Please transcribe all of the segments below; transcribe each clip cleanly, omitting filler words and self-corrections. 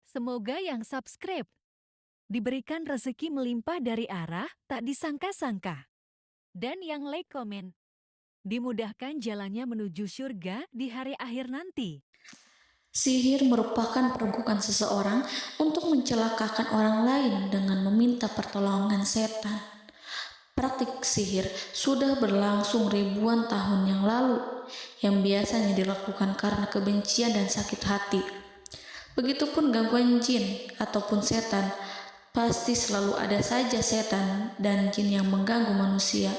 Semoga yang subscribe diberikan rezeki melimpah dari arah tak disangka-sangka. Dan yang like komen, dimudahkan jalannya menuju surga di hari akhir nanti. Sihir merupakan perbuatan seseorang untuk mencelakakan orang lain dengan meminta pertolongan setan. Praktik sihir sudah berlangsung ribuan tahun yang lalu, yang biasanya dilakukan karena kebencian dan sakit hati. Begitupun gangguan jin ataupun setan, pasti selalu ada saja setan dan jin yang mengganggu manusia.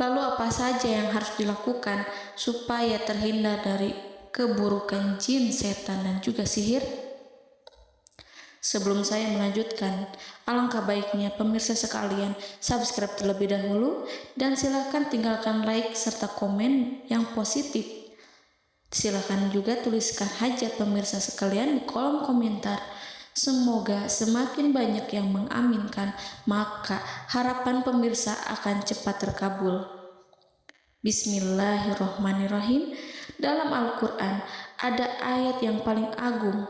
Lalu apa saja yang harus dilakukan supaya terhindar dari keburukan jin, setan, dan juga sihir? Sebelum saya melanjutkan, alangkah baiknya pemirsa sekalian subscribe terlebih dahulu dan silakan tinggalkan like serta komen yang positif. Silakan juga tuliskan hajat pemirsa sekalian di kolom komentar. Semoga semakin banyak yang mengaminkan, maka harapan pemirsa akan cepat terkabul. Bismillahirrohmanirrohim. Dalam Al-Quran ada ayat yang paling agung.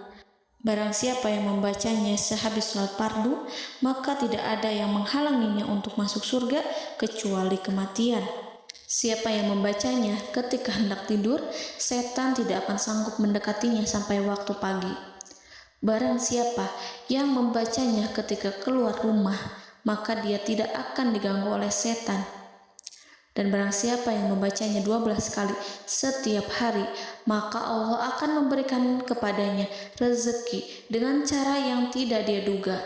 Barang siapa yang membacanya sehabis sholat fardu, maka tidak ada yang menghalanginya untuk masuk surga kecuali kematian. Siapa yang membacanya ketika hendak tidur, setan tidak akan sanggup mendekatinya sampai waktu pagi. Barang siapa yang membacanya ketika keluar rumah, maka dia tidak akan diganggu oleh setan. Dan barang siapa yang membacanya 12 kali setiap hari, maka Allah akan memberikan kepadanya rezeki dengan cara yang tidak dia duga,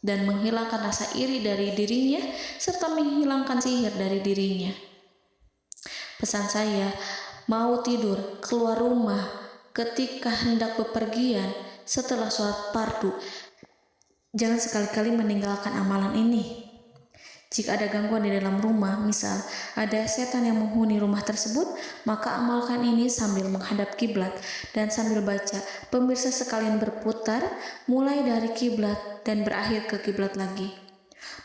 dan menghilangkan rasa iri dari dirinya, serta menghilangkan sihir dari dirinya. Pesan saya, mau tidur, keluar rumah, ketika hendak bepergian, setelah sholat fardu, jangan sekali-kali meninggalkan amalan ini. Jika ada gangguan di dalam rumah, misal ada setan yang menghuni rumah tersebut, maka amalkan ini sambil menghadap kiblat dan sambil baca. Pemirsa sekalian berputar mulai dari kiblat dan berakhir ke kiblat lagi.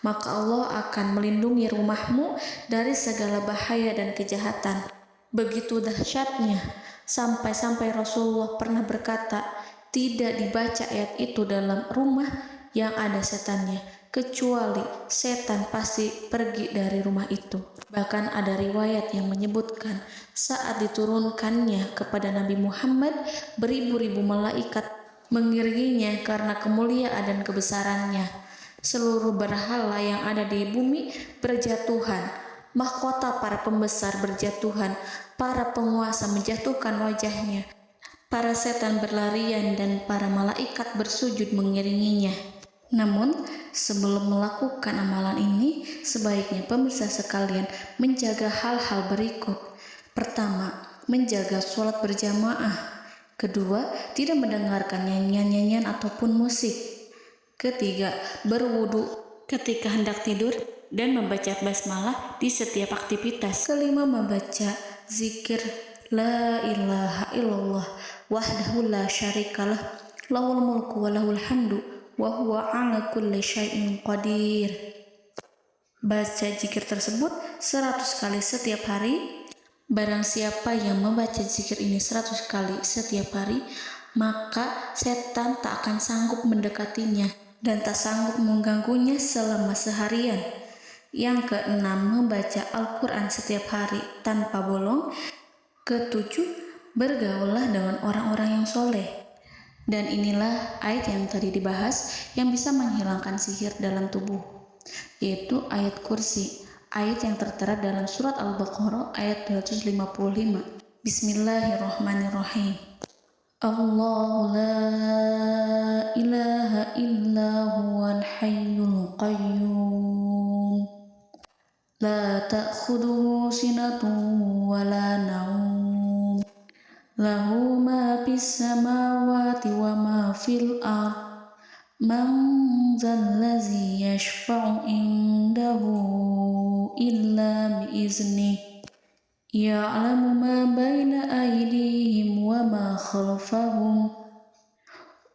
Maka Allah akan melindungi rumahmu dari segala bahaya dan kejahatan. Begitu dahsyatnya, sampai-sampai Rasulullah pernah berkata, tidak dibaca ayat itu dalam rumah yang ada setannya, kecuali setan pasti pergi dari rumah itu. Bahkan ada riwayat yang menyebutkan saat diturunkannya kepada Nabi Muhammad, beribu-ribu malaikat mengiringinya karena kemuliaan dan kebesarannya. Seluruh berhala yang ada di bumi berjatuhan, mahkota para pembesar berjatuhan, para penguasa menjatuhkan wajahnya, para setan berlarian, dan para malaikat bersujud mengiringinya. Namun, sebelum melakukan amalan ini, sebaiknya pemirsa sekalian menjaga hal-hal berikut. Pertama, menjaga sholat berjamaah. Kedua, tidak mendengarkan nyanyian-nyanyian ataupun musik. Ketiga, berwudu ketika hendak tidur dan membaca basmalah di setiap aktivitas. Kelima, membaca zikir la ilaha illallah wahdahu la syarikalah lahul mulku wa lahul hamdu wa huwa ala kulli syai'in qadir. Baca zikir tersebut 100 kali setiap hari. Barang siapa yang membaca zikir ini 100 kali setiap hari, maka setan tak akan sanggup mendekatinya dan tak sanggup mengganggunya selama seharian. Yang keenam, membaca Al-Quran setiap hari tanpa bolong. Ketujuh, bergaullah dengan orang-orang yang soleh. Dan inilah ayat yang tadi dibahas yang bisa menghilangkan sihir dalam tubuh, yaitu ayat kursi, ayat yang tertera dalam surat Al-Baqarah ayat 255. Bismillahirrahmanirrahim. Allahu la ilaha illa huwal hayyul qayyum la ta'khuduhu sinatun wa la naum lahu ma fis samawati wa ma fil ard man zallazi yashfa'u indahu illa biiznih ya'lamu ma baina aydihim wa ma khalfahum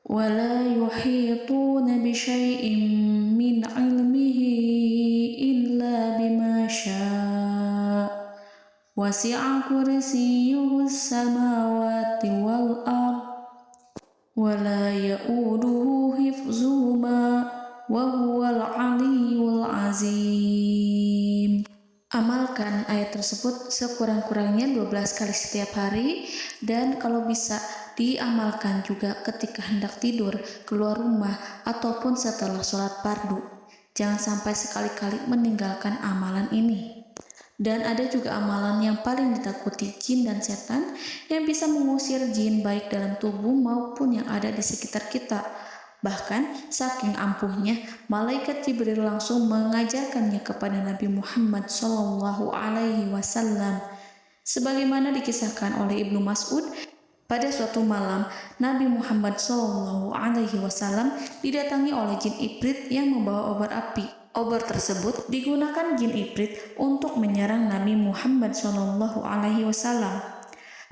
wa la yuhituna bi syai'in min 'ilmihi illa bima syaa' wasi'a kursiyyuhu as-samawati wal ard wa ولا يؤوده حفظهما وهو العلي العظيم. Amalkan ayat tersebut sekurang-kurangnya 12 kali setiap hari, dan kalau bisa diamalkan juga ketika hendak tidur, keluar rumah, ataupun setelah sholat fardu. Jangan sampai sekali-kali meninggalkan amalan ini. Dan ada juga amalan yang paling ditakuti jin dan setan yang bisa mengusir jin baik dalam tubuh maupun yang ada di sekitar kita. Bahkan saking ampuhnya, malaikat Jibril langsung mengajarkannya kepada Nabi Muhammad SAW. Sebagaimana dikisahkan oleh Ibnu Mas'ud, pada suatu malam Nabi Muhammad SAW didatangi oleh jin Ifrit yang membawa obor api. Obor tersebut digunakan jin Ifrit untuk menyerang Nabi Muhammad SAW.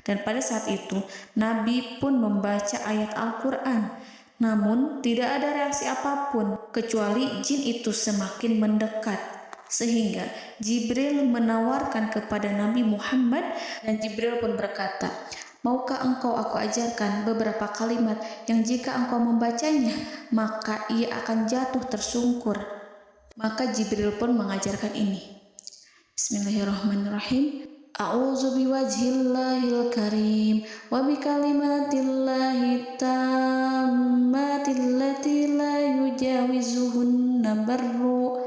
Dan pada saat itu Nabi pun membaca ayat Al-Quran. Namun tidak ada reaksi apapun kecuali jin itu semakin mendekat, sehingga Jibril menawarkan kepada Nabi Muhammad, dan Jibril pun berkata, "Maukah engkau aku ajarkan beberapa kalimat yang jika engkau membacanya maka ia akan jatuh tersungkur?" Maka Jibril pun mengajarkan ini. Bismillahirrahmanirrahim. A'udzu biwajhillahil karim wa bikalimatillahi tammati allati la yujawizuhunna barru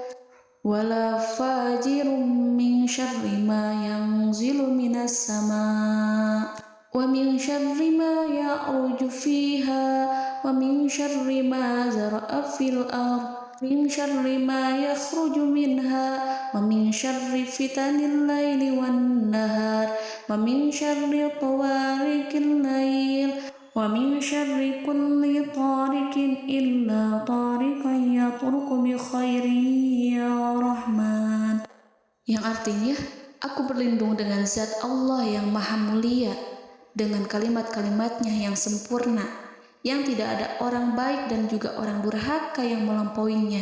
wala fajirun min syarri ma yanzilu minas sama' wa min syarri ma ya'ruju fiha wa min syarri ma zara'a fil ardh min syarri ma yakhruju minha wa min syarri fitanil laili wan nahar wa min syarri tawarikil lail wa min syarri kulli tarikin illa tarikan yatruku bi khairin ya Rahman. Yang artinya, aku berlindung dengan zat Allah yang maha mulia, dengan kalimat-kalimatnya yang sempurna, yang tidak ada orang baik dan juga orang durhaka yang melampauinya,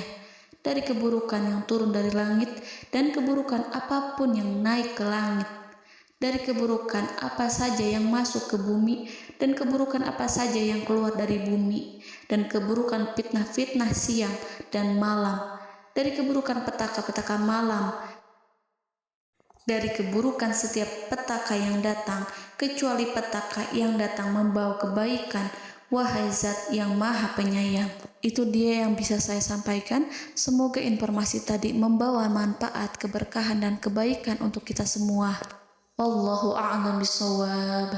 dari keburukan yang turun dari langit dan keburukan apapun yang naik ke langit, dari keburukan apa saja yang masuk ke bumi dan keburukan apa saja yang keluar dari bumi, dan keburukan fitnah-fitnah siang dan malam, dari keburukan petaka-petaka malam, dari keburukan setiap petaka yang datang, kecuali petaka yang datang membawa kebaikan. Wahai Zat yang Maha Penyayang. Itu dia yang bisa saya sampaikan. Semoga informasi tadi membawa manfaat, keberkahan, dan kebaikan untuk kita semua. Wallahu a'lam bishawab.